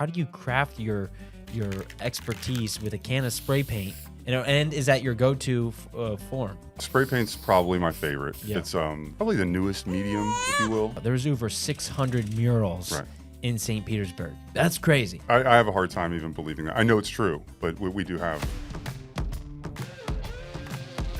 how do you craft your expertise with a can of spray paint? And is that your go-to form? Spray paint's probably my favorite. Yeah. It's probably the newest medium, if you will. There's over 600 murals Right. in St. Petersburg. That's crazy. I have a hard time even believing that. I know it's true, but we do have.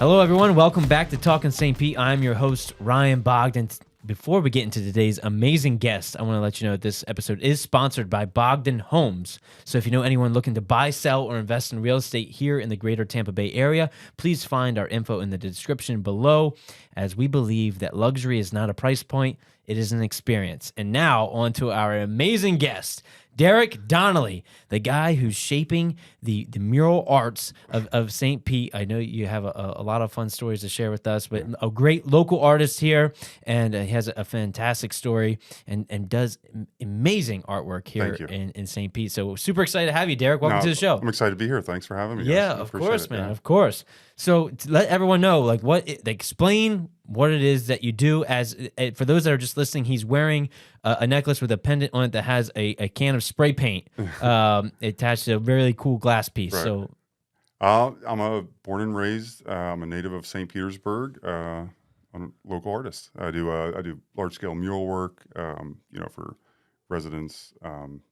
Hello, everyone. Welcome back to Talkin St. Pete. I'm your host, Ryan Bogdan. Before we get into today's amazing guest, I want to let you know that this episode is sponsored by Bogdan Homes. So if you know anyone looking to buy, sell, or invest in real estate here in the greater Tampa Bay area, please find our info in the description below, as we believe that luxury is not a price point, it is an experience. And now, on to our amazing guest, Derek Donnelly, the guy who's shaping the mural arts of St. Pete. I know you have a lot of fun stories to share with us, but a great local artist here, and he has a fantastic story and does amazing artwork here in St. Pete. So super excited to have you, Derek. Welcome to the show. I'm excited to be here. Thanks for having me. Yeah, of course, man. Of course. So to let everyone know, explain what it is that you do. As for those that are just listening, he's wearing a necklace with a pendant on it that has a can of spray paint attached to a really cool glass piece. Right. So, I'm born and raised. I'm a native of St. Petersburg. I'm a local artist. I do large scale mural work. For residents,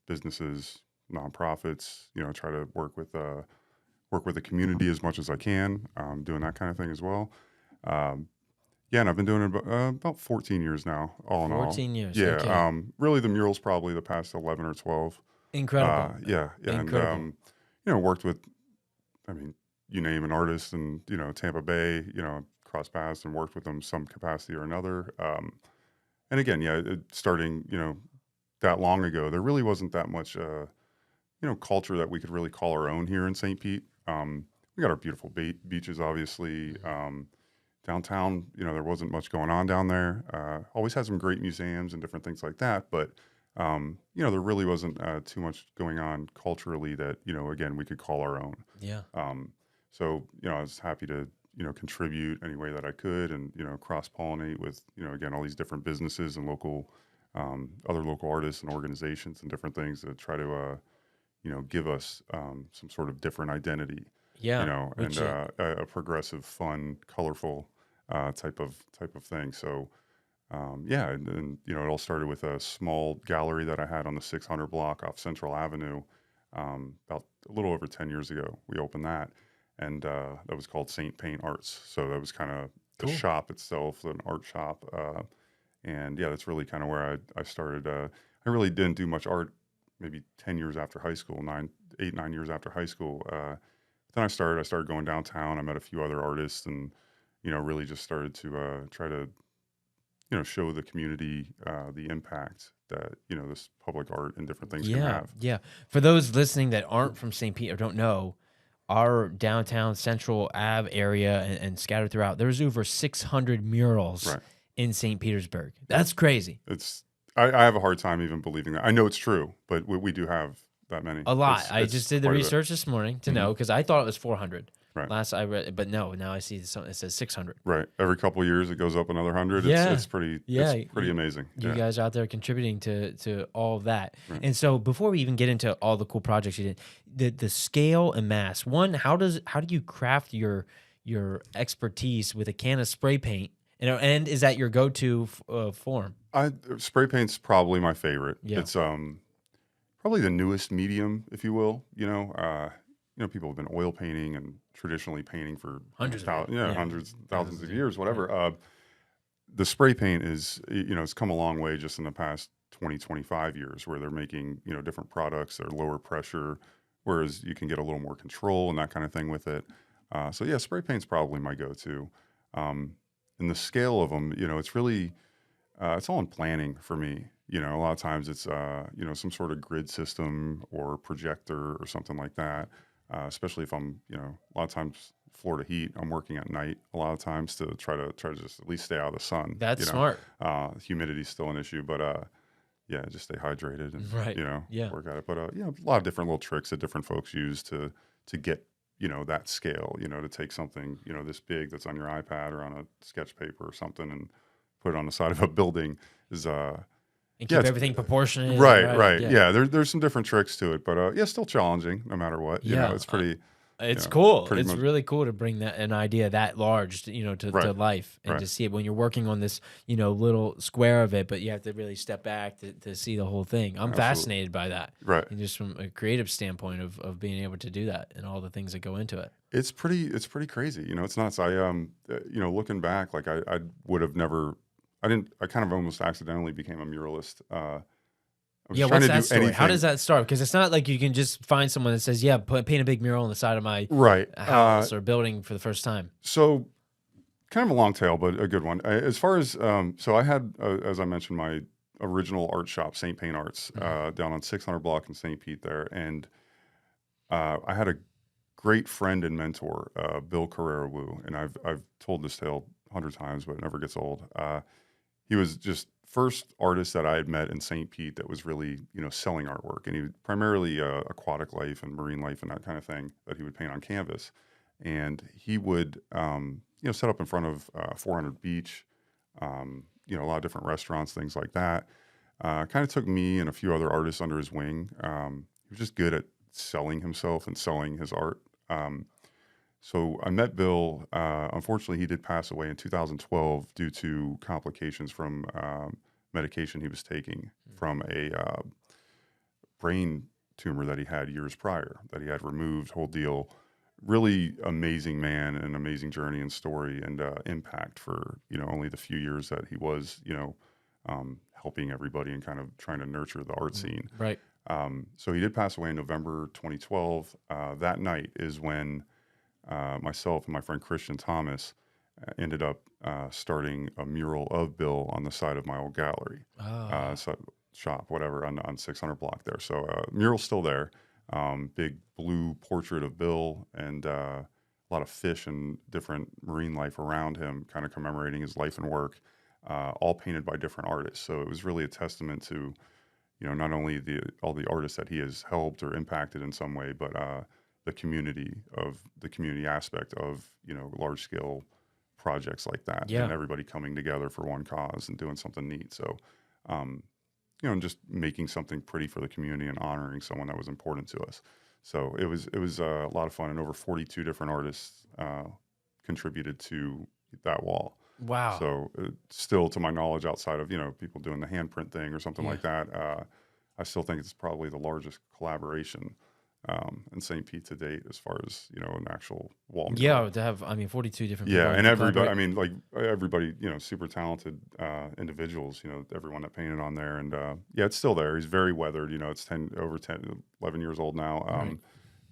businesses, nonprofits. Try to work with the community as much as I can. Doing that kind of thing as well. And I've been doing it about 14 years now, all in all. 14 years. Yeah. Okay. Really, the mural's probably the past 11 or 12. Incredible. Incredible. And worked with, you name an artist, and Tampa Bay. Crossed paths and worked with them some capacity or another. And again, starting that long ago, there really wasn't that much culture that we could really call our own here in St. Pete. We got our beautiful beaches, obviously. Downtown, there wasn't much going on down there. Always had some great museums and different things like that, but there really wasn't too much going on culturally that again we could call our own. Yeah. So I was happy to contribute any way that I could, and cross pollinate with again all these different businesses and local other local artists and organizations and different things to try to give us some sort of different identity. Yeah. And a progressive, fun, colorful type of thing. So, and it all started with a small gallery that I had on the 600 block off Central Avenue about a little over 10 years ago. We opened that, and that was called St. Paint Arts. So that was kind of the shop itself, an art shop. And that's really kind of where I started. I really didn't do much art maybe 10 years after high school, 9 years after high school. Then I started going downtown. I met a few other artists, and really just started to try to show the community the impact that this public art and different things can have. Yeah. For those listening that aren't from St. Pete or don't know, our downtown Central Ave area and scattered throughout, there's over 600 murals in St. Petersburg. That's crazy. I have a hard time even believing that. I know it's true, but we do have that many. A lot. I just did the research this morning to know, because I thought it was 400. Right. Last I read, but no, now I see it says 600. Right. Every couple of years it goes up another 100. Yeah. It's pretty amazing. You guys are out there contributing to all of that. Right. And so before we even get into all the cool projects you did, the scale and mass. One, how do you craft your expertise with a can of spray paint? And is that your go-to form? Spray paint's probably my favorite. Yeah. It's probably the newest medium, if you will. People have been oil painting and traditionally painting for hundreds, thousands of years, whatever. Right. The spray paint is, it's come a long way just in the past 20, 25 years, where they're making, different products that are lower pressure, whereas you can get a little more control and that kind of thing with it. Spray paint's probably my go-to. And the scale of them, it's really, it's all in planning for me. A lot of times it's, some sort of grid system or projector or something like that. Especially if I'm, a lot of times Florida heat, I'm working at night a lot of times to try to just at least stay out of the sun. That's smart. Humidity's still an issue, but just stay hydrated and work at it. But a lot of different little tricks that different folks use to get that scale. To take something this big that's on your iPad or on a sketch paper or something and put it on the side of a building is And Yeah, keep it's everything proportionate. right. Yeah. Yeah, there's some different tricks to it, but yeah, still challenging no matter what. Yeah. It's pretty, It's cool. pretty It's much really cool to bring an idea that large, to right, life and right. to see it when you're working on this, little square of it, but you have to really step back to see the whole thing. I'm Absolutely. fascinated by that. Right. And just from a creative standpoint of being able to do that and all the things that go into it. It's pretty crazy. It's nuts. Looking back, like I would have never, I kind of almost accidentally became a muralist. I was Yeah, trying what's to that do story? How anything. does that start? Because it's not like you can just find someone that says, "Yeah, paint a big mural on the side of my Right. house or building for the first time." So kind of a long tail, but a good one. As far as, so I had, as I mentioned, my original art shop, St. Paint Arts, down on 600 block in St. Pete there. And I had a great friend and mentor, Bill Carrera Wu. And I've told this tale 100 times, but it never gets old. He was just first artist that I had met in St. Pete that was really, selling artwork. And he would primarily aquatic life and marine life and that kind of thing that he would paint on canvas. And he would, set up in front of 400 Beach, a lot of different restaurants, things like that. Kind of took me and a few other artists under his wing. He was just good at selling himself and selling his art. So I met Bill. Unfortunately, he did pass away in 2012 due to complications from medication he was taking from a brain tumor that he had years prior, that he had removed, whole deal. Really amazing man and amazing journey and story and impact for, only the few years that he was, helping everybody and kind of trying to nurture the art scene. Right. So he did pass away in November 2012. That night is when myself and my friend Christian Thomas ended up starting a mural of Bill on the side of my old gallery, shop, whatever, on 600 block there. So mural's still there. Big blue portrait of Bill and a lot of fish and different marine life around him, kind of commemorating his life and work, all painted by different artists. So it was really a testament to, not only all the artists that he has helped or impacted in some way, but the community aspect of, large scale projects like that, and everybody coming together for one cause and doing something neat. So, and just making something pretty for the community and honoring someone that was important to us. So it was a lot of fun, and over 42 different artists contributed to that wall. Wow. So still, to my knowledge, outside of, people doing the handprint thing or something like that, I still think it's probably the largest collaboration in St. Pete to date as far as, an actual wall mural. Yeah, to have, 42 different Yeah, people and to everybody, collaborate. everybody, super talented individuals, everyone that painted on there. And it's still there. He's very weathered, it's 11 years old now. Right.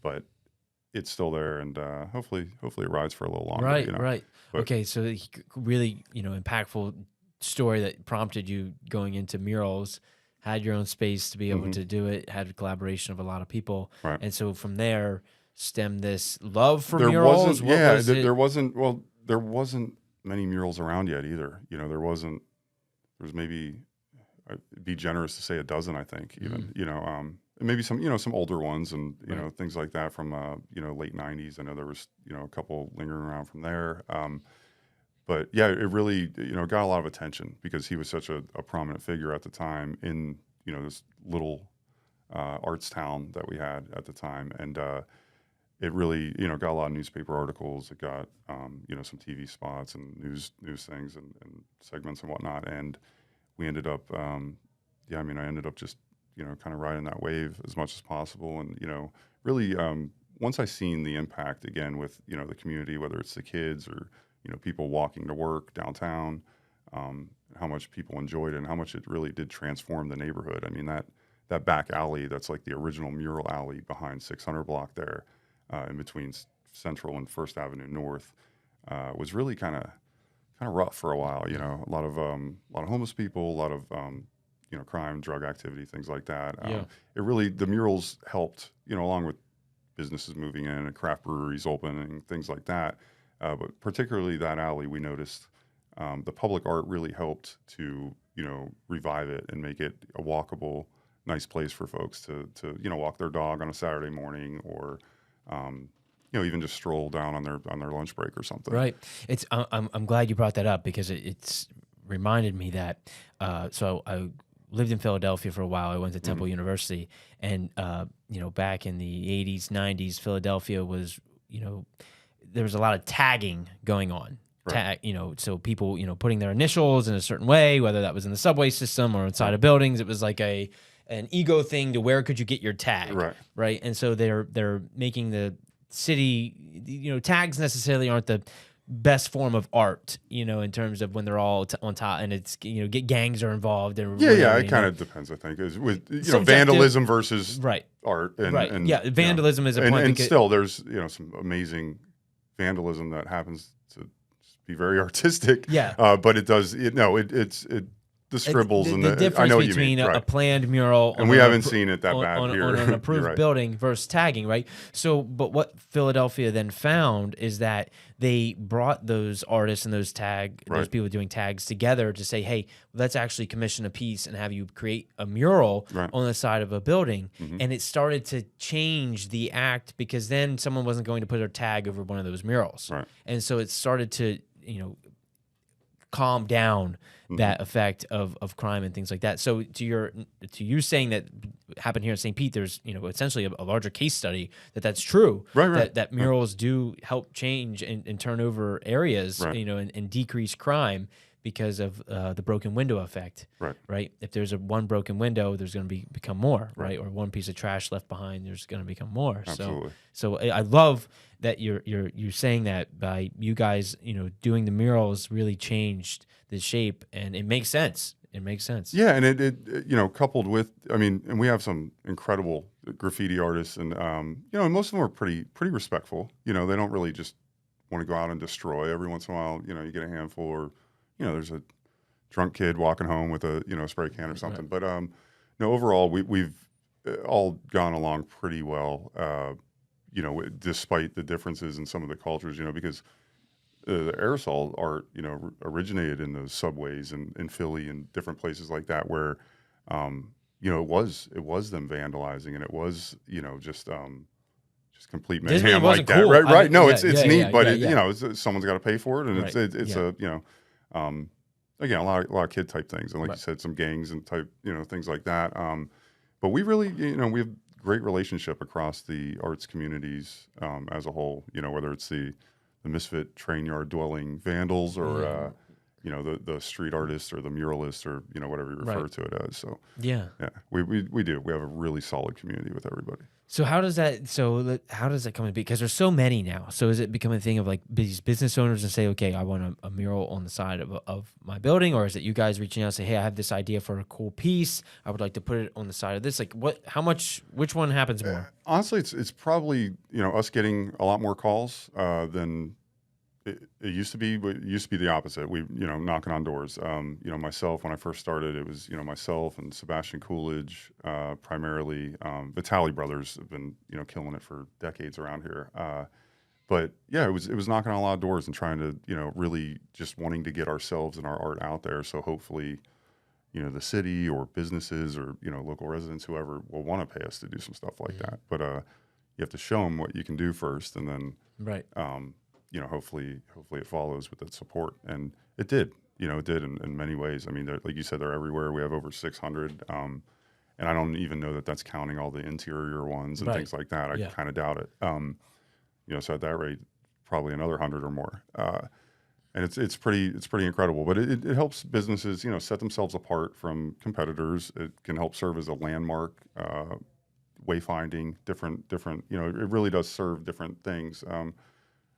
But it's still there, and hopefully it rides for a little longer. Right. But, okay, so really, impactful story that prompted you going into murals, had your own space to be able to do it, had a collaboration of a lot of people. Right. And so from there stemmed this love for there murals. there wasn't many murals around yet either. There's maybe, I'd be generous to say a dozen, I think, even, and maybe some older ones and, things like that from, late 90s. I know there was, a couple lingering around from there. But yeah, it really, got a lot of attention because he was such a prominent figure at the time in, this little arts town that we had at the time. And it really, got a lot of newspaper articles. It got, some TV spots and news things and segments and whatnot. And we ended up, I ended up just, kind of riding that wave as much as possible. And, really, once I seen the impact again with, the community, whether it's the kids or, people walking to work downtown, how much people enjoyed it and how much it really did transform the neighborhood. I mean, that back alley, that's like the original mural alley behind 600 block there, in between Central and First Avenue North, was really kind of rough for a while. A lot of homeless people, a lot of crime, drug activity, things like that. It really, the murals helped, along with businesses moving in and craft breweries opening, things like that. But particularly that alley, we noticed the public art really helped to, revive it and make it a walkable, nice place for folks to walk their dog on a Saturday morning or, even just stroll down on their lunch break or something. Right. It's I'm glad you brought that up because it's reminded me that so I lived in Philadelphia for a while. I went to Temple University, and back in the 80s, 90s, Philadelphia was, there was a lot of tagging going on. Right. So people, putting their initials in a certain way, whether that was in the subway system or inside of buildings, it was like an ego thing to where could you get your tag, right? And so they're making the city, tags necessarily aren't the best form of art, in terms of when they're all on top, and it's get gangs are involved and it kind of depends. I think is with vandalism versus art, and vandalism is a point, and still there's some amazing vandalism that happens to be very artistic. But it does the scribbles and the difference I know between you mean, a planned mural, and we haven't seen it that bad here on an approved building versus tagging, right? So, but what Philadelphia then found is that they brought those artists and those people doing tags together to say, hey, let's actually commission a piece and have you create a mural on the side of a building. And it started to change the act, because then someone wasn't going to put their tag over one of those murals. And so it started to, calm down that effect of crime and things like that. So to you saying that happened here in St. Pete, there's essentially a larger case study that's true. That murals do help change and turn over areas, and decrease crime because of the broken window effect. Right. If there's one broken window, there's going to become more. Right. Or one piece of trash left behind, there's going to become more. Absolutely. So I love that you're saying that by you guys doing the murals really changed the shape, and it makes sense. It makes sense. Yeah, and it coupled with, and we have some incredible graffiti artists, and and most of them are pretty respectful. They don't really just want to go out and destroy. Every once in a while, you get a handful, or there's a drunk kid walking home with a spray can or something. But no, overall we've all gone along pretty well. Despite the differences in some of the cultures, because the aerosol art, originated in those subways and in Philly and different places like that, where, it was them vandalizing, and it was, just complete mayhem like that. Cool. Right. No, it's neat, but someone's got to pay for it, and it's again, a lot of kid type things, and like you said, some gangs and type, things like that. But we really, we have great relationship across the arts communities as a whole. Whether it's the misfit train yard dwelling vandals, or the street artists, or the muralists, or whatever you refer to it as. So we do. We have a really solid community with everybody. So how does that come to be? Because there's so many now. So is it becoming a thing of like these business owners and say, okay, I want a mural on the side of my building, or is it you guys reaching out and say, hey, I have this idea for a cool piece, I would like to put it on the side of this? Like which one happens more? Honestly, it's probably us getting a lot more calls than it used to be. But it used to be the opposite. We knocking on doors. Myself, when I first started, it was myself and Sebastian Coolidge primarily. Vitali brothers have been killing it for decades around here. But yeah, it was knocking on a lot of doors and trying to really just wanting to get ourselves and our art out there. So hopefully, the city or businesses or local residents, whoever, will want to pay us to do some stuff like that. But you have to show them what you can do first, and then hopefully it follows with that support. And it did. It did in many ways. I mean, like you said, they're everywhere. We have over 600, and I don't even know that that's counting all the interior ones and things like that. I kind of doubt it. So at that rate, probably another 100 or more. And it's pretty incredible. But it helps businesses, set themselves apart from competitors. It can help serve as a landmark, wayfinding, different. It really does serve different things,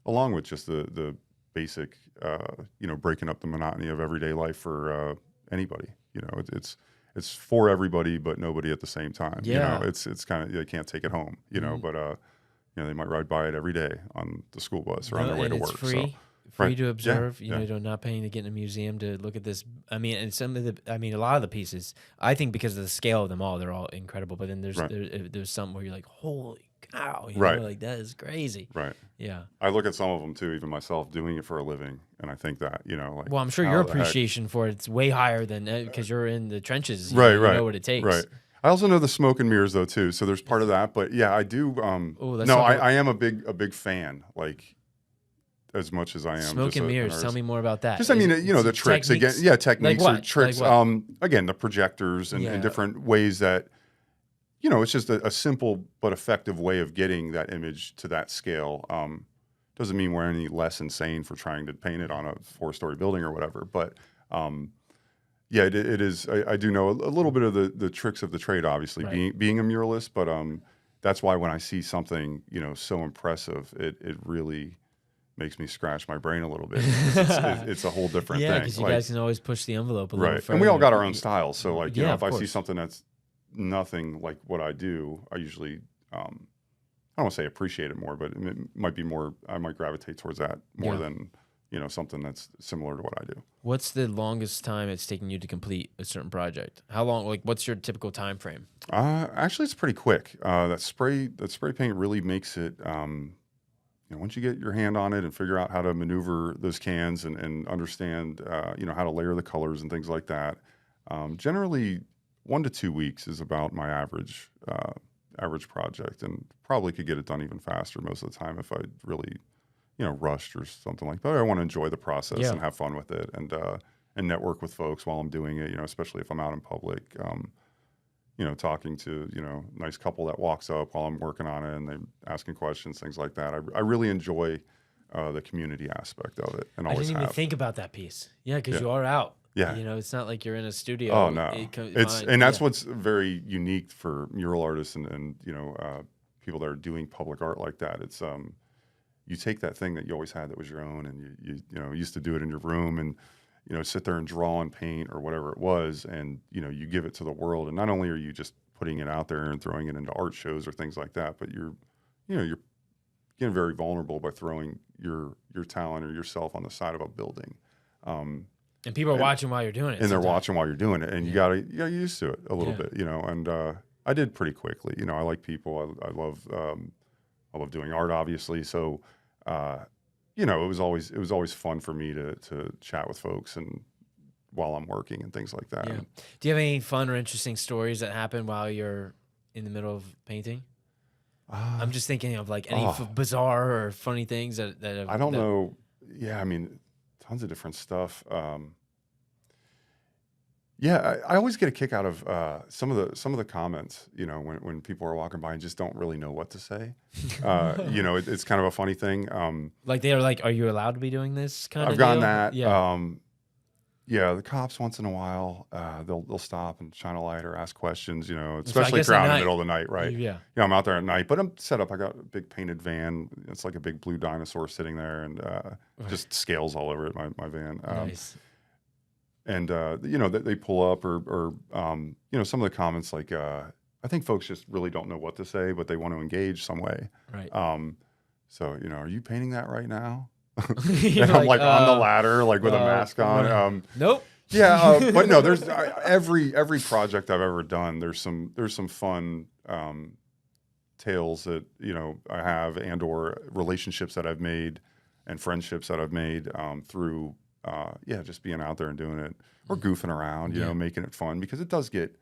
along with just the basic, breaking up the monotony of everyday life for anybody. It's for everybody, but nobody at the same time. It's kind of, they can't take it home. But they might ride by it every day on the school bus or on their way to work. Free. Free to observe, not paying to get in a museum to look at this. I mean, and a lot of the pieces, I think because of the scale of them all, they're all incredible. But then there's some where you're like, holy cow, like that is crazy. Right. Yeah. I look at some of them too, even myself, doing it for a living, and I think that, well, I'm sure your appreciation for it's way higher than because you're in the trenches. You know what it takes. Right. I also know the smoke and mirrors though too, so there's part of that. But yeah, I do. I am a big fan. Like, as much as I am Smoke just and an mirrors. Tell artist. me more about that. Just, I mean, you know, the tricks again. Yeah, techniques or what? tricks. Like what? Again, the projectors and, Yeah. and different ways that, you know, it's just a simple but effective way of getting that image to that scale. Doesn't mean we're any less insane for trying to paint it on a 4-story building or whatever. But yeah, it is. I do know a little bit of the tricks of the trade, obviously, Right. being a muralist. But that's why when I see something, you know, so impressive, it really makes me scratch my brain a little bit. It's a whole different Yeah, thing. because you guys can always push the envelope a little Right. further. And we all got our own styles. So like, you Yeah, know, of if I see course. something that's nothing like what I do, I usually, I don't want to say appreciate it more, but it might be more, I might gravitate towards that more Yeah. than, you know, something that's similar to what I do. What's the longest time it's taken you to complete a certain project? How long? Like, what's your typical time frame? Actually, it's pretty quick. That spray paint really makes it, you know, once you get your hand on it and figure out how to maneuver those cans and understand, you know, how to layer the colors and things like that, generally 1 to 2 weeks is about my average project, and probably could get it done even faster most of the time if I really, you know, rushed or something like that. I want to enjoy the process Yeah. and have fun with it, and network with folks while I'm doing it. You know, especially if I'm out in public. You know, talking to, you know, nice couple that walks up while I'm working on it and they're asking questions, things like that. I really enjoy the community aspect of it, and I always didn't even have. think about that piece. Yeah, because Yeah. you are out. Yeah. You know, it's not like you're in a studio. Oh no, and that's yeah. what's very unique for mural artists and you know people that are doing public art like that. It's you take that thing that you always had that was your own, and you know used to do it in your room and you know sit there and draw and paint or whatever it was, and you know you give it to the world, and not only are you just putting it out there and throwing it into art shows or things like that, but you're getting very vulnerable by throwing your talent or yourself on the side of a building. And people are watching while you're doing it. And they're watching while you're doing it, and you got used to it a little Yeah. bit, you know. And I did pretty quickly, you know. I like people. I love doing art, obviously. So, you know, it was always fun for me to chat with folks and while I'm working and things like that. Yeah. Do you have any fun or interesting stories that happen while you're in the middle of painting? I'm just thinking of like any bizarre or funny things that have, I don't know. Yeah, I mean, tons of different stuff. Yeah, I always get a kick out of some of the comments. You know, when people are walking by and just don't really know what to say. You know, it's kind of a funny thing. Like they're like, "Are you allowed to be doing this?" kind of. I've gotten deal? that. Yeah. Yeah, the cops once in a while they'll stop and shine a light or ask questions. You know, So I especially if guess you're at out in the night. middle of the night, right? Yeah. Yeah, I'm out there at night, but I'm set up. I got a big painted van. It's like a big blue dinosaur sitting there, and just scales all over it. My van. Nice. And you know they pull up or you know some of the comments like I think folks just really don't know what to say, but they want to engage some way. Right. So you know, are you painting that right now? You're And I'm like on the ladder, like with a mask on. right. Nope. Yeah, but no, there's every project I've ever done. There's some fun tales that you know I have and or relationships that I've made and friendships that I've made through just being out there and doing it or goofing around, you know, making it fun because it does get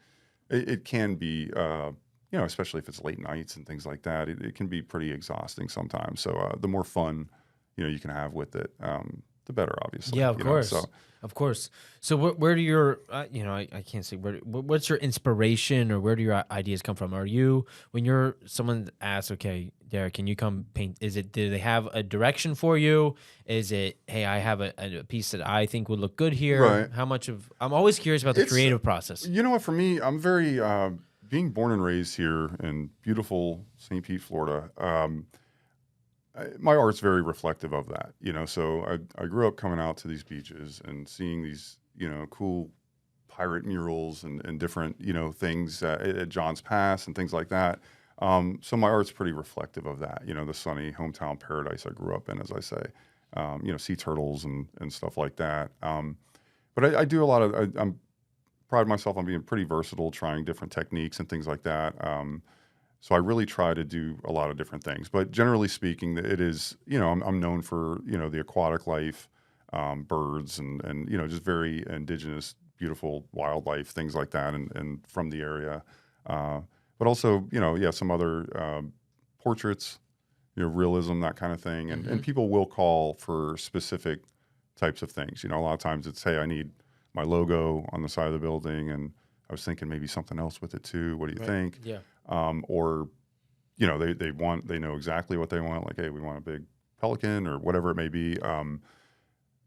it can be you know, especially if it's late nights and things like that, it can be pretty exhausting sometimes. So the more fun you know you can have with it, the better, obviously. Yeah, of course. So, Of course. So where do your, you know, I can't say what's your inspiration or where do your ideas come from? Are you, when you're, someone asks, okay, Derek, can you come paint? Do they have a direction for you? Is it, hey, I have a piece that I think would look good here? Right. How much of, I'm always curious about the creative process. You know what, for me, I'm very, being born and raised here in beautiful St. Pete, Florida, my art's very reflective of that, you know. So I grew up coming out to these beaches and seeing these, you know, cool pirate murals and different, you know, things at John's Pass and things like that. So my art's pretty reflective of that, you know, the sunny hometown paradise I grew up in, as I say, you know, sea turtles and stuff like that. But I do a lot of, I'm pride myself on being pretty versatile, trying different techniques and things like that. So I really try to do a lot of different things, but generally speaking, it is, you know, I'm known for, you know, the aquatic life, birds and, you know, just very indigenous, beautiful wildlife, things like that. And from the area, but also, you know, some other, portraits, realism, that kind of thing. And people will call for specific types of things. A lot of times it's, hey, I need my logo on the side of the building, and I was thinking maybe something else with it too. What do you think? Yeah. Or, they know exactly what they want. Like, hey, we want a big pelican or whatever it may be.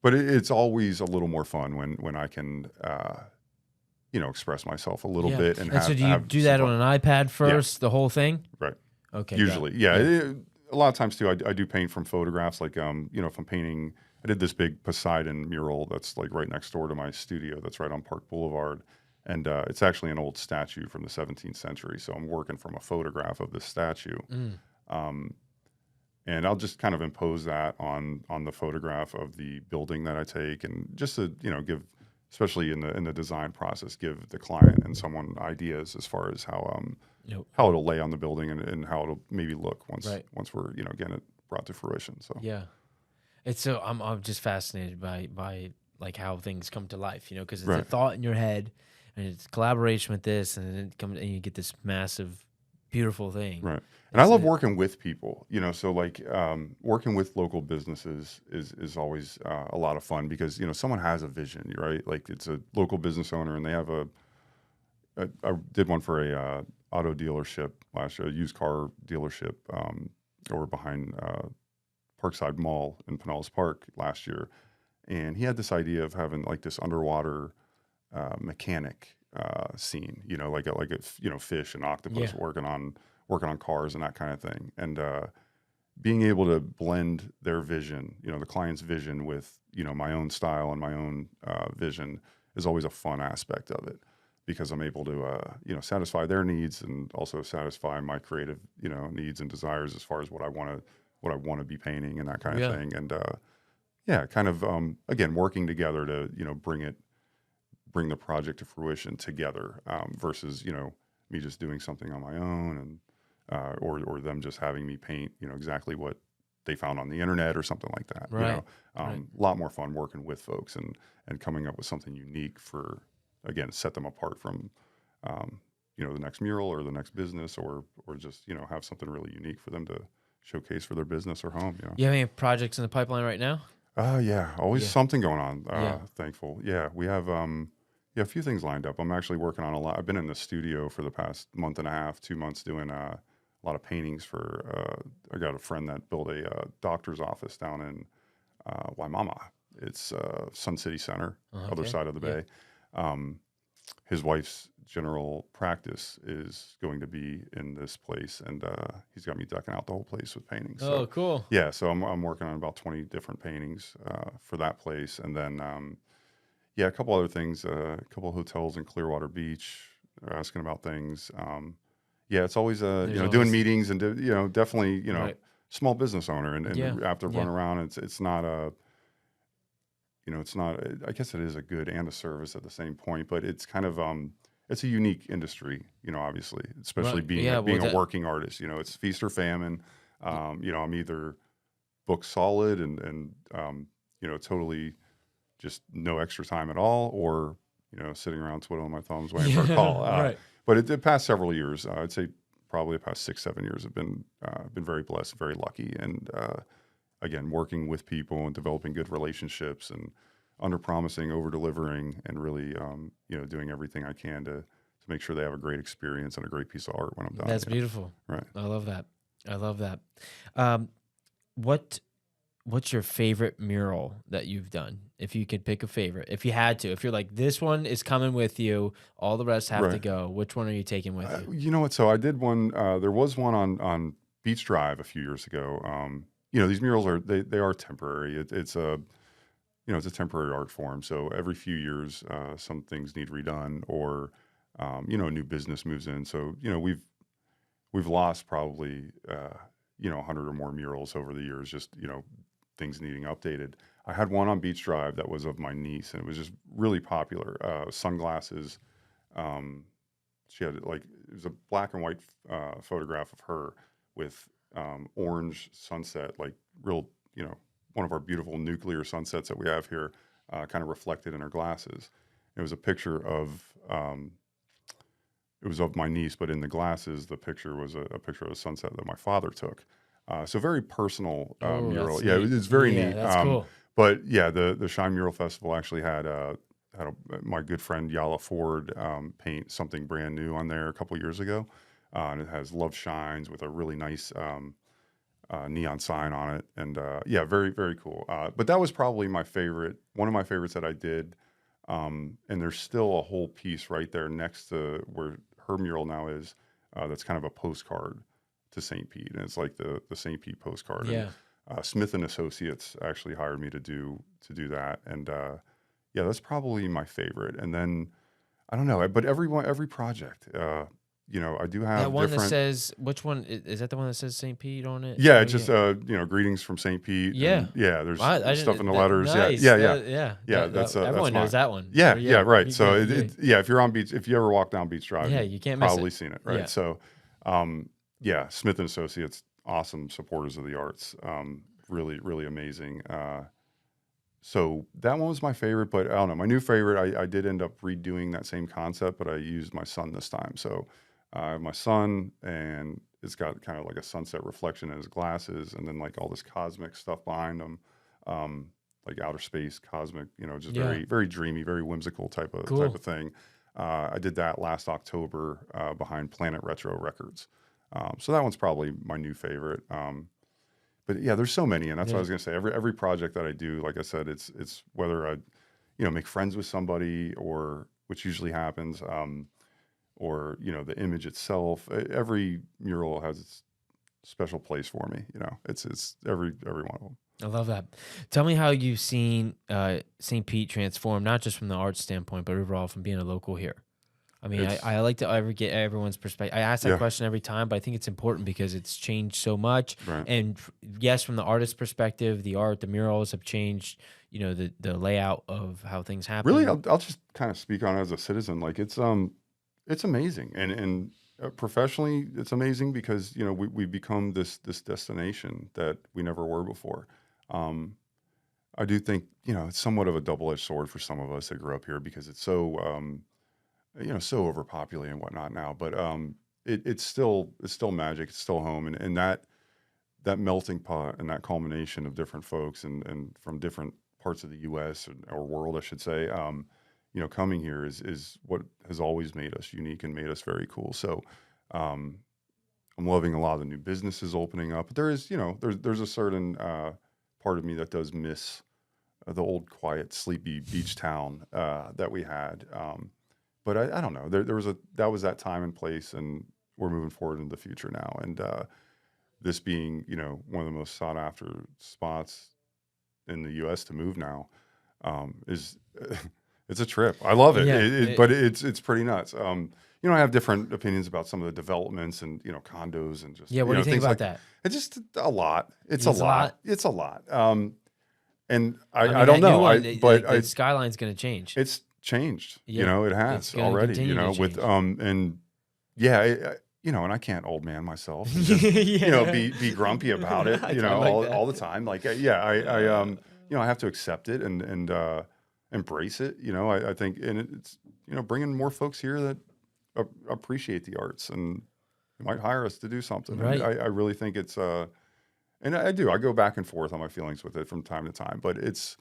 But it's always a little more fun when I can, express myself a little bit and so do you have do some that fun. on an iPad first, the whole thing? Right. Okay. Usually, yeah. A lot of times too, I do paint from photographs. Like, if I'm painting, I did this big Poseidon mural that's like right next door to my studio. That's right on Park Boulevard, and it's actually an old statue from the 17th century. So I'm working from a photograph of this statue, and I'll just kind of impose that on the photograph of the building that I take, and just to give, especially in the design process, give the client and someone ideas as far as how it'll lay on the building and how it'll maybe look once we're getting it brought to fruition. So it's so I'm just fascinated by like how things come to life, because it's a Right. thought in your head, and it's collaboration with this, and then and you get this massive, beautiful thing. Right. And I love working with people, so like working with local businesses is always a lot of fun because, someone has a vision, right? Like it's a local business owner and they have I did one for a auto dealership last year, a used car dealership over behind Parkside Mall in Pinellas Park last year. And he had this idea of having like this underwater mechanic scene, like a fish and octopus working on cars and that kind of thing. And being able to blend their vision, the client's vision with, my own style and my own vision is always a fun aspect of it because I'm able to, satisfy their needs and also satisfy my creative, needs and desires as far as what I want to be painting and that kind of thing. And kind of, again, working together to, bring the project to fruition together versus, me just doing something on my own and, or them just having me paint, exactly what they found on the internet or something like that. Right. A lot more fun working with folks and coming up with something unique for, again, set them apart from, the next mural or the next business or just, have something really unique for them to showcase for their business or home. You have any projects in the pipeline right now? Always something going on. Thankful. Yeah, we have a few things lined up. I'm actually working on a lot. I've been in the studio for the past month and a half, 2 months doing a lot of paintings for, I got a friend that built a doctor's office down in Waimama. It's Sun City Center, other side of the bay. His wife's general practice is going to be in this place, and he's got me decking out the whole place with paintings. Oh, cool. Yeah, so I'm working on about 20 different paintings for that place, and then a couple other things. A couple of hotels in Clearwater Beach are asking about things. It's always doing meetings and definitely small business owner, and after run around, it's not a. It's not. I guess it is a good and a service at the same point, but it's kind of it's a unique industry, obviously, especially being a working artist. It's feast or famine. I'm either booked solid and totally just no extra time at all, or sitting around twiddling my thumbs waiting for a call. Right. But the past several years, I'd say probably the past 6-7 years have been very blessed, very lucky, and again, working with people and developing good relationships and under promising, over delivering, and really, doing everything I can to make sure they have a great experience and a great piece of art when I'm done. That's beautiful. Right. I love that. What's your favorite mural that you've done? If you could pick a favorite, if you had to, if you're like, this one is coming with you, all the rest have to go, which one are you taking with you? You know what? So I did one, there was one on Beach Drive a few years ago. These murals they are temporary. It's a temporary art form. So every few years, some things need redone, or a new business moves in. So we've lost probably 100 or more murals over the years. Just things needing updated. I had one on Beach Drive that was of my niece, and it was just really popular. Sunglasses. She had it was a black and white photograph of her with orange sunset, like real, one of our beautiful nuclear sunsets that we have here, kind of reflected in her glasses. It was a picture of, it was of my niece, but in the glasses, the picture was a picture of a sunset that my father took. So very personal Oh, mural. that's Yeah, neat. it's very Yeah, neat. that's cool. But yeah, the Shine Mural Festival actually my good friend Yala Ford paint something brand new on there a couple years ago. And it has Love Shines with a really nice neon sign on it. And yeah, very, very cool. But that was probably one of my favorites that I did. And there's still a whole piece right there next to where her mural now is. That's kind of a postcard to St. Pete, and it's like the St. Pete postcard. And Yeah. Smith and Associates actually hired me to do that, and yeah, that's probably my favorite. And then I don't know, but every project, I do That have one that different. says, which one is that? The one that says St. Pete on it? Yeah, Oh it's just yeah. greetings from St. Pete, Yeah. and yeah, there's I stuff in didn't. the letters. Yeah, Nice. yeah, yeah, Yeah. yeah. That's Everyone knows mine. that one. Yeah, Or, yeah, yeah. right. So Yeah. yeah, if you're on Beach, if you ever walk down Beach Drive, Yeah. you've You can't miss probably it. seen it, Yeah. right? So, um, yeah, Smith and Associates, awesome supporters of the arts, really, really amazing. So that one was my favorite, but I don't know. My new favorite, I did end up redoing that same concept, but I used my son this time. So I have my son, and it's got kind of like a sunset reflection in his glasses, and then like all this cosmic stuff behind him, like outer space, cosmic, just Yeah. very, very dreamy, very whimsical type Cool. of thing. I did that last October behind Planet Retro Records. So that one's probably my new favorite. But yeah, there's so many, and that's what I was gonna say. Every project that I do, like I said, it's whether I, make friends with somebody, or which usually happens, or the image itself. Every mural has its special place for me. It's every one of them. I love that. Tell me how you've seen St. Pete transform, not just from the art standpoint, but overall from being a local here. I mean, It's I like to get everyone's perspective. I ask that yeah, question every time, but I think it's important because it's changed so much. right. And yes, from the artist's perspective, the murals have changed. The layout of how things Really, happen. I'll just kind of speak on it as a citizen. Like it's amazing, and professionally, it's amazing because we've become this destination that we never were before. Um, I do think it's somewhat of a double edged sword for some of us that grew up here because it's so so overpopulated and whatnot now. But it's still magic. It's still home, and that melting pot and that culmination of different folks and from different parts of the U.S. or world, I should say. Coming here is what has always made us unique and made us very cool. So, um, I'm loving a lot of the new businesses opening up. But there is, there's a certain part of me that does miss the old, quiet, sleepy beach town that we had. But I don't know. That was that time and place, and we're moving forward into the future now. And this being, one of the most sought after spots in the U.S. to move now, is it's a trip. I love it. Yeah. But it's pretty nuts. I have different opinions about some of the developments and condos and just Yeah. What do you think things about like that? it's just a lot. It's a It's a lot. lot. It's a lot. And I mean, I don't that new know. one, But the skyline's going to change. it's changed. Yeah. It It's has going to already. continue to With change. and yeah, and I can't old man myself and just Yeah. be grumpy about it. I like that. All the time. Like yeah, I have to accept it and embrace it. I think, and it's bringing more folks here that appreciate the arts and might hire us to do something. And Right. I really think it's and I do. I go back and forth on my feelings with it from time to time, but it's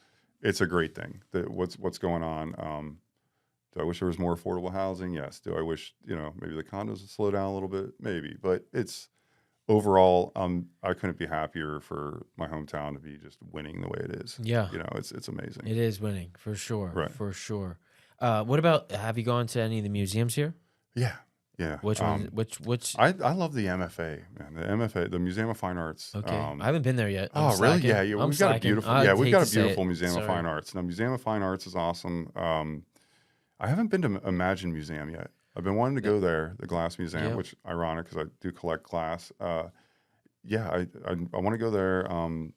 a great thing. What's going on. Do I wish there was more affordable housing? Yes. Do I wish maybe the condos would slow down a little bit? Maybe. But it's overall, I couldn't be happier for my hometown to be just winning the way it is. Yeah. It's amazing. It is winning for sure. Right. For sure. What about, have you gone to any of the museums here? Yeah. Yeah. Which one? Which? I love the MFA, man. The MFA, the Museum of Fine Arts. Okay. I haven't been there yet. I'm Oh, really? slacking. Yeah. I'm We've got a slacking. beautiful. I'd Yeah, we've hate got to a say beautiful it. Museum of Sorry. Fine Arts. Now, Museum of Fine Arts is awesome. I haven't been to Imagine Museum yet. I've been wanting to go there, the Glass Museum, Yeah. which ironic because I do collect glass. Yeah, I want to go there. And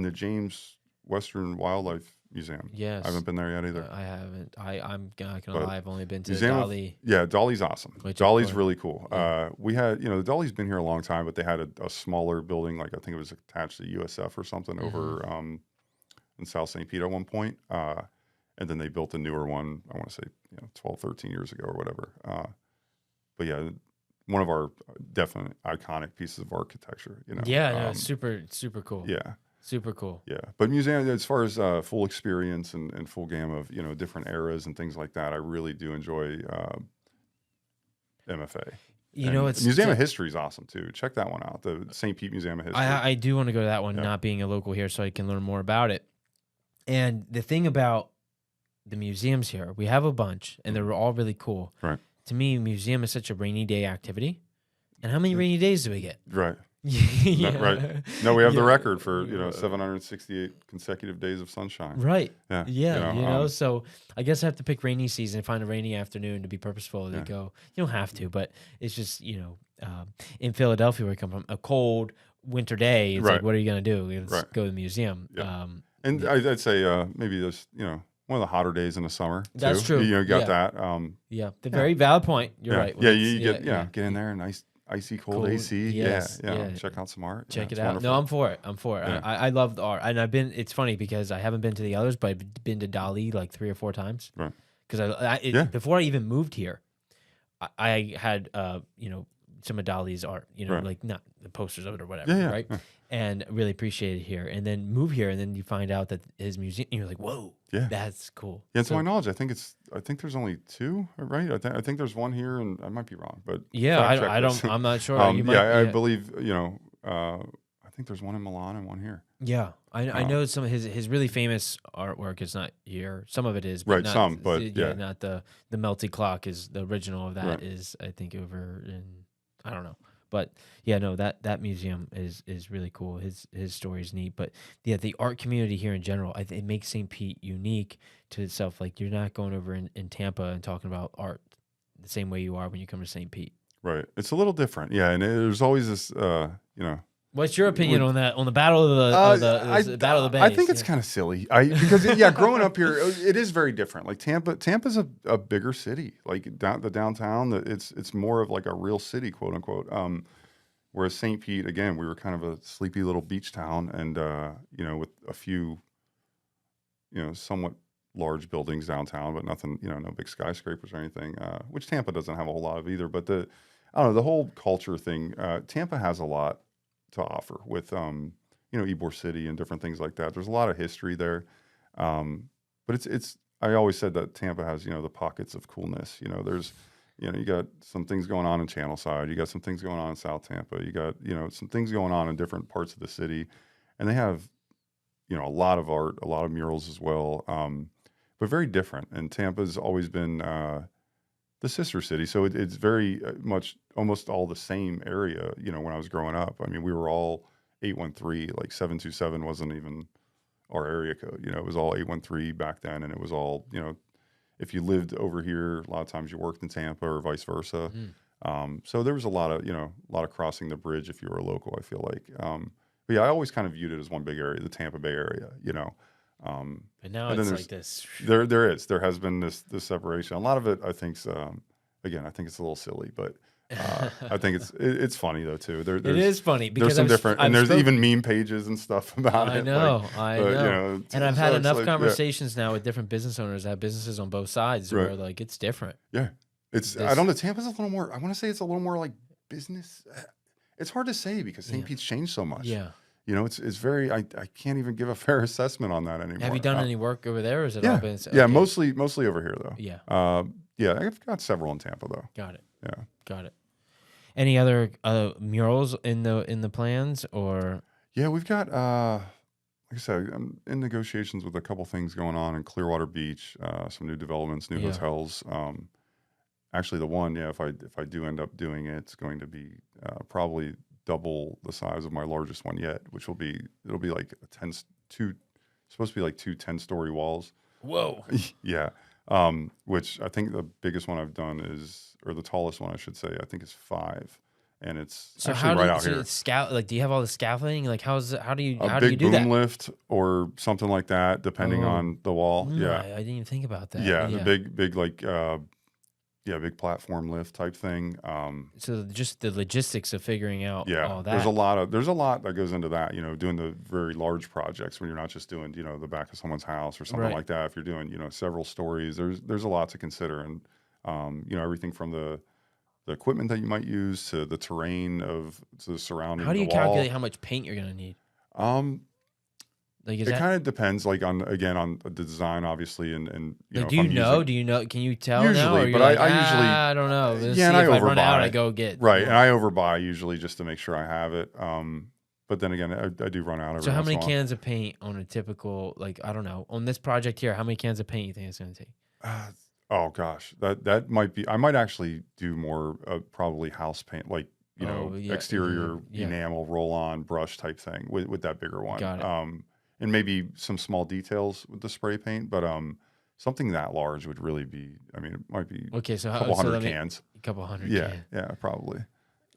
the James Western Wildlife Museum. Yes. I haven't been there yet either. I haven't. I'm not gonna But lie. I've only been to Museum of- Dolly. Yeah, Dolly's awesome. Which, of Dolly's course, really cool. yeah. We had, the Dolly's been here a long time, but they had a smaller building, like I think it was attached to USF or something over in South St. Pete at one point. And then they built a newer one, I want to say, 12, 13 years ago or whatever. But yeah, one of our definite iconic pieces of architecture. Yeah, no, super cool. Yeah. Super cool. Yeah, but museum, as far as full experience and full game of different eras and things like that, I really do enjoy MFA. It's Museum of History is awesome too. Check that one out, the St. Pete Museum of History. I do want to go to that one, Yeah. not being a local here, so I can learn more about it. And the thing about the museums here, we have a bunch, and they're all really cool. Right. To me, museum is such a rainy day activity. And how many rainy days do we get? Right. Yeah. No, right. No, we have the record for 768 consecutive days of sunshine. Right. Yeah. Yeah. So I guess I have to pick rainy season, find a rainy afternoon to be purposeful to Yeah. go. You don't have to, but it's just, in Philadelphia where I come from, a cold winter day, it's Right. like, what are you going to do? Let's Right. go to the museum. Yeah. And I'd say maybe there's, one of the hotter days in the summer too. That's true. You got Yeah. that. The very valid point. You're right. Yeah, you get in there, nice icy cold AC. Yes, yeah. Check out some art. Check it it's out. wonderful. No, I'm for it. Yeah. I love the art. And it's funny because I haven't been to the others, but I've been to Dali like 3 or 4 times. Right. Because before I even moved here, I had, some of Dali's art, Right. like not the posters of it or whatever, Yeah, right? yeah. And really appreciate it here. And then move here, and then you find out that his museum, and you're like, whoa, Yeah. that's cool. Yeah, to my knowledge, I think there's only 2, right? I think there's one here, and I might be wrong, but Yeah, fact check this. I'm not sure. I believe I think there's one in Milan and one here. Yeah, I know some of his really famous artwork is not here. Some of it is, but Right, not, some, but yeah. not the melty clock is the original of that Right. is I think over in I don't know, but yeah, no that museum is really cool. His story is neat, but yeah, the art community here in general, it makes St. Pete unique to itself. Like you're not going over in Tampa and talking about art the same way you are when you come to St. Pete. Right, it's a little different. Yeah, and there's always this What's your opinion on that? On the battle of the battle of the I Bays? think it's kind of silly. Because growing up here, it is very different. Like Tampa's a bigger city. Like the downtown, it's more of like a real city, quote unquote. Whereas St. Pete, again, we were kind of a sleepy little beach town, and with a few, somewhat large buildings downtown, but nothing, no big skyscrapers or anything. Which Tampa doesn't have a whole lot of either. But I don't know, the whole culture thing. Tampa has a lot to offer with Ybor City and different things like that. There's a lot of history there, but it's I always said that Tampa has the pockets of coolness. There's you got some things going on in Channelside, you got some things going on in South Tampa, you got some things going on in different parts of the city, and they have a lot of art, a lot of murals as well, but very different. And Tampa's always been the sister city. So it's very much almost all the same area, when I was growing up. I mean, we were all 813, like 727 wasn't even our area code. It was all 813 back then. And it was all, if you lived over here, a lot of times you worked in Tampa or vice versa. So there was a lot of crossing the bridge if you were a local, I feel like. But yeah, I always kind of viewed it as one big area, the Tampa Bay area, But now and it's then like this. There has been this separation. A lot of it, I think, again, I think it's a little silly, but I think it's funny though too. It is funny because there's some different, and there's even meme pages and stuff about it. I know. And I've had enough conversations now with different business owners that have businesses on both sides where like it's different. Yeah, I don't know. Tampa's a little more. I want to say it's a little more like business. It's hard to say because St. Pete's changed so much. Yeah. It's very. I can't even give a fair assessment on that anymore. Have you done any work over there? Or is it all been? Okay. Yeah, mostly over here though. Yeah. Yeah, I've got several in Tampa though. Got it. Yeah. Got it. Any other murals in the plans or? Yeah, we've got. Like I said, I'm in negotiations with a couple things going on in Clearwater Beach. Some new developments, new hotels. Actually, the one, if I do end up doing it, it's going to be probably double the size of my largest one yet, which it'll be like supposed to be like 2 10-story walls. Whoa. Yeah. Which I think the biggest one I've done or the tallest one I should say, I think is 5, and it's so actually right out here. Do you have all the scaffolding? Like how do you do that? Big boom lift or something like that, depending on the wall. Yeah, I didn't even think about that. Yeah, the big like big platform lift type thing. So just the logistics of figuring out all that. There's a lot that goes into that, doing the very large projects when you're not just doing, the back of someone's house or something like that. If you're doing, several stories, there's a lot to consider. And, everything from the the equipment that you might use to the terrain of the surrounding How do the you wall. calculate how much paint you're gonna need? Um, Like, is it that kind of depends, like on the design, obviously, and you like? know Do if you I'm know? using Do you know? Can you tell now? usually, Or you're but like, I usually I don't know. Let's yeah, see and I if I run out, I overbuy. go get Right, and more. I overbuy usually just to make sure I have it. But then again, I do run out every So how once in many a while. cans of paint on a typical, like, I don't know, on this project here? How many cans of paint you think it's gonna take? Uh, oh gosh, that might be. I might actually do more probably house paint, like Oh yeah, exterior yeah. enamel roll on brush type thing with that bigger one. Got it. And maybe some small details with the spray paint, but something that large would really be. I mean, it might be Okay, so a how? couple So hundred let me cans. a couple hundred Yeah, cans. yeah, probably.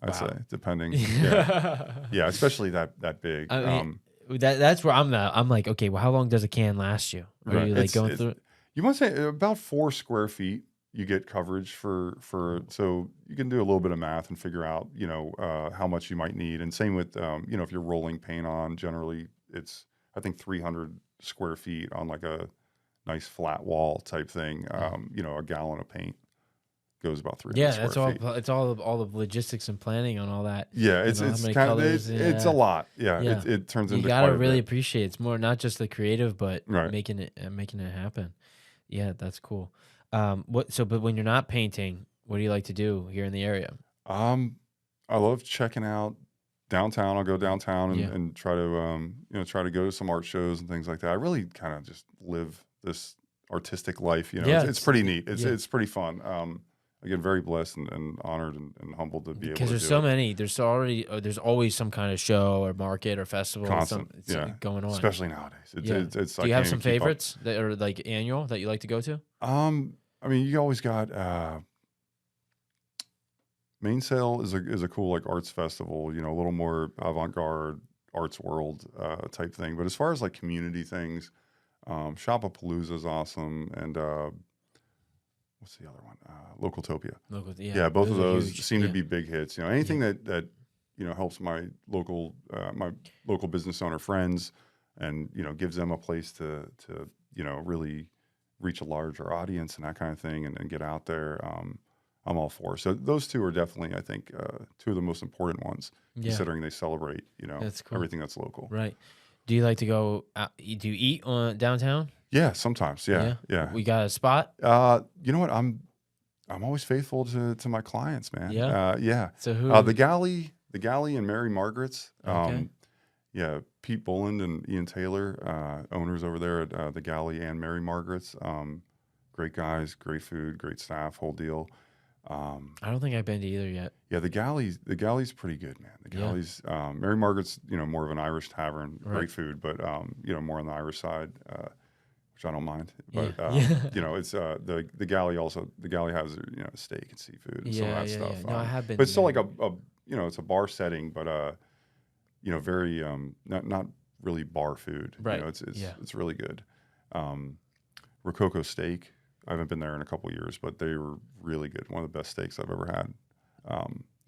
I'd say Wow. depending. Yeah, yeah, especially that big. I mean, that's where I'm like, okay, well, how long does a can last you? Are Right. you like going through it? You want to say about 4 square feet. You get coverage for so you can do a little bit of math and figure out how much you might need. And same with if you're rolling paint on, generally it's I think 300 square feet on like a nice flat wall type thing. A gallon of paint goes about 300 Yeah, square that's all. feet. It's all the logistics and planning on all that. Yeah, And it's how it's many kind of colors. it's a lot. Yeah, Yeah. it turns You into gotta quite a really bit. appreciate it's more not just the creative, but Right. making it happen. Yeah, that's cool. But when you're not painting, what do you like to do here in the area? Um, I love checking out downtown. I'll go downtown Yeah. and try to try to go to some art shows and things like that. I really kind of just live this artistic life. Yeah, It's pretty neat. yeah. It's pretty fun. Again, very blessed and honored and humbled to be able Because to there's do so it. many. There's always some kind of show or market or festival or Constant, yeah. going on. Especially nowadays. Yeah. It's Do I you can't have even some keep up. favorites that are like annual that you like to go to? I mean, you always got Mainsail is a cool like arts festival. A little more avant-garde arts world type thing. But as far as like community things, Shopapalooza is awesome, and what's the other one? Localtopia. Local, yeah. Yeah, both of are those huge. seem to Yeah. be big hits. Anything that helps my local business owner friends, and gives them a place to really reach a larger audience and that kind of thing, and get out there. I'm all for. So those two are definitely, I think, two of the most important ones, Yeah. considering they celebrate, That's cool. everything that's local. Right. Do you like to go out, do you eat on downtown? Yeah, sometimes. Yeah. We got a spot? You know what? I'm always faithful to my clients, man. Yeah? Yeah. So who The Galley and Mary Margaret's. Okay. Yeah, Pete Boland and Ian Taylor, owners over there at the Galley and Mary Margaret's. Great guys, great food, great staff, whole deal. I don't think I've been to either yet. Yeah, the Galley's pretty good, man. The Yeah. Galley's, Mary Margaret's, more of an Irish tavern, Right. great food, but more on the Irish side, which I don't mind. But Yeah. it's the Galley also. The Galley has steak and seafood and some of that stuff. No, I have been. But it's still there. like it's a bar setting, but very not really bar food. Right. It's really good. Rococo Steak. I haven't been there in a couple of years, but they were really good. One of the best steaks I've ever had.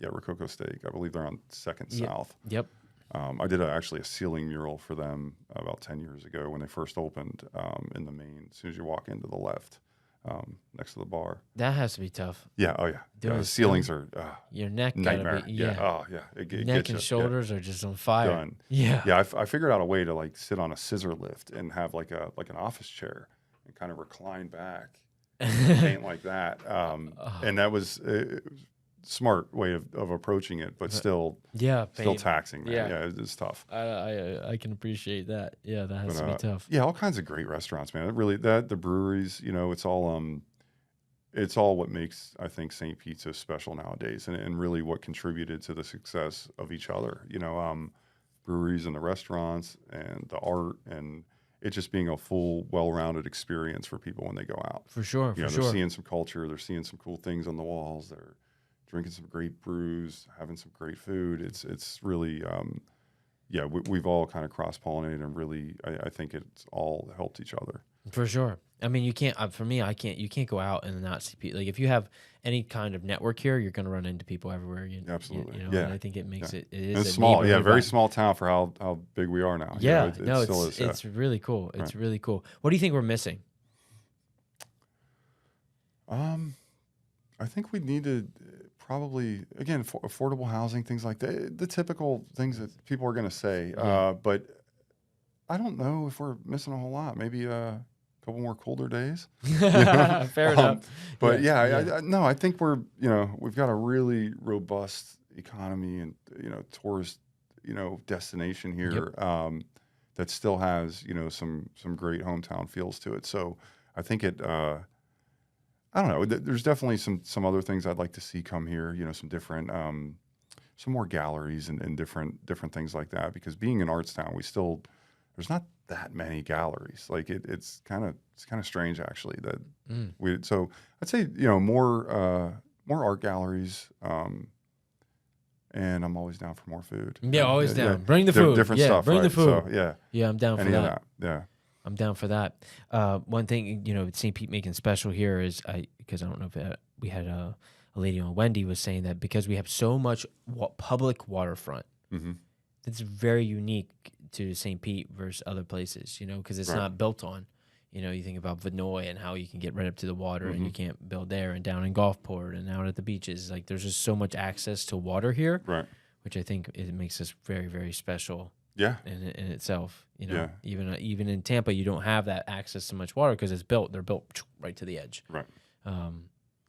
Rococo Steak. I believe they're on 2nd South. Yep. I did actually a ceiling mural for them about 10 years ago when they first opened in the main. As soon as you walk into the left, next to the bar. That has to be tough. Yeah. Oh yeah. Doing The ceilings are your neck nightmare. gotta be Oh yeah. It neck gets and you. shoulders are just on fire. Done. Yeah. Yeah. I figured out a way to like sit on a scissor lift and have like an office chair and kind of recline back. Paint like that, and that was a smart way of approaching it, but still taxing. Man. Yeah, it's tough. I can appreciate that. Yeah, that has to be tough. Yeah, all kinds of great restaurants, man. The breweries, it's all what makes, I think, St. Pete's so special nowadays, and really what contributed to the success of each other. Breweries and the restaurants and the art and it just being a full, well-rounded experience for people when they go out. For sure, They're seeing some culture. They're seeing some cool things on the walls. They're drinking some great brews, having some great food. It's really, we've all kind of cross-pollinated and really, I think it's all helped each other. For sure. I mean, you can't. For me, you can't go out and not see people. Like if you have any kind of network here, you're going to run into people everywhere. Absolutely. And I think it makes it. It is it's small. Yeah, very vibe. small town for how big we are now. Yeah. It still is. It's really cool. It's really cool. What do you think we're missing? I think we need to probably again affordable housing, things like that, the typical things that people are going to say. Yeah. But I don't know if we're missing a whole lot. Maybe a couple more colder days. You know? Fair enough. But Yeah, yeah, yeah. no, I think we've got a really robust economy and tourist destination here that still has some great hometown feels to it. So I think it. I don't know. There's definitely some other things I'd like to see come here. Some different, some more galleries and different things like that. Because being an arts town, there's not that many galleries. Like it's kind of strange actually that So I'd say more art galleries. And I'm always down for more food. Yeah, always down. Bring the food. Different stuff. Bring right? the food. So Yeah, I'm down for any of that. Yeah. I'm down for that. One thing, St. Pete making special here is because I don't know if we had a lady on, Wendy was saying that because we have so much public waterfront, it's very unique to St. Pete versus other places, because it's not built on. You think about Vinoy and how you can get right up to the water and you can't build there, and down in Gulfport and out at the beaches. Like there's just so much access to water here, Right. which I think it makes us very, very special. Yeah. In itself, Yeah. even in Tampa, you don't have that access to much water because they're built right to the edge. Right.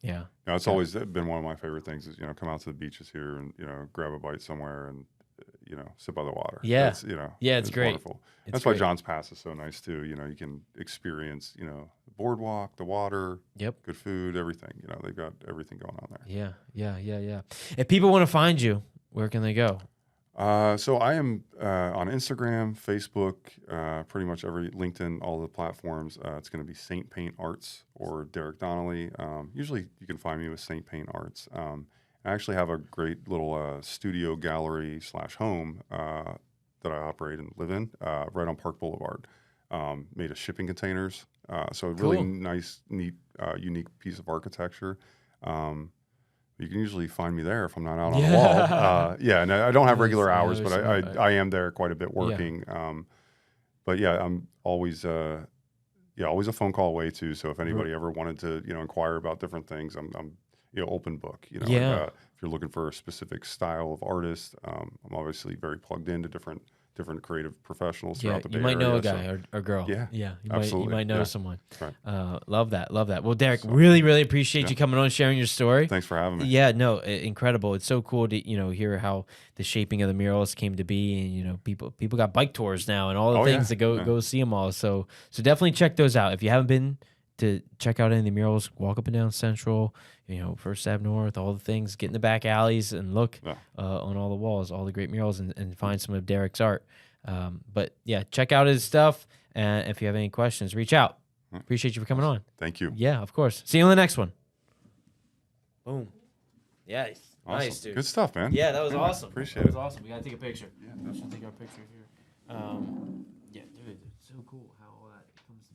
Yeah. No, it's always been one of my favorite things is, come out to the beaches here and, grab a bite somewhere and, sit by the water. Yeah. That's, it's great. Wonderful. That's why John's Pass is so nice too. You can experience, the boardwalk, the water, good food, everything. They've got everything going on there. Yeah. If people want to find you, where can they go? So I am on Instagram, Facebook, pretty much every LinkedIn, all the platforms. It's going to be Saint Paint Arts or Derek Donnelly. Usually you can find me with Saint Paint Arts. I actually have a great little studio gallery / home that I operate and live in right on Park Boulevard, made of shipping containers. So a really nice, neat, unique piece of architecture. You can usually find me there if I'm not out on the wall. And I don't have regular hours, but I am there quite a bit working. But yeah, I'm always always a phone call away too. So if anybody ever wanted to inquire about different things, I'm open book. If you're looking for a specific style of artist, I'm obviously very plugged into different creative professionals throughout the Bay You might Area, know a guy or girl. You might know someone. Right. Love that. Well, Derek, really appreciate you coming on and sharing your story. Thanks for having me. Yeah, no, incredible. It's so cool to hear how the shaping of the murals came to be, and people got bike tours now and all the things to go see them all. So definitely check those out if you haven't been to check out any of the murals. Walk up and down Central, First Ave North, all the things. Get in the back alleys and look on all the walls, all the great murals, and find some of Derek's art. But yeah, check out his stuff. And if you have any questions, reach out. Appreciate you for coming on. Thank you. Yeah, of course. See you on the next one. Boom. Yeah, awesome. Nice, dude. Good stuff, man. Yeah, that was awesome. Appreciate it. That was awesome. We gotta take a picture. Yeah, Let's take our picture here. Yeah, dude, it's so cool how.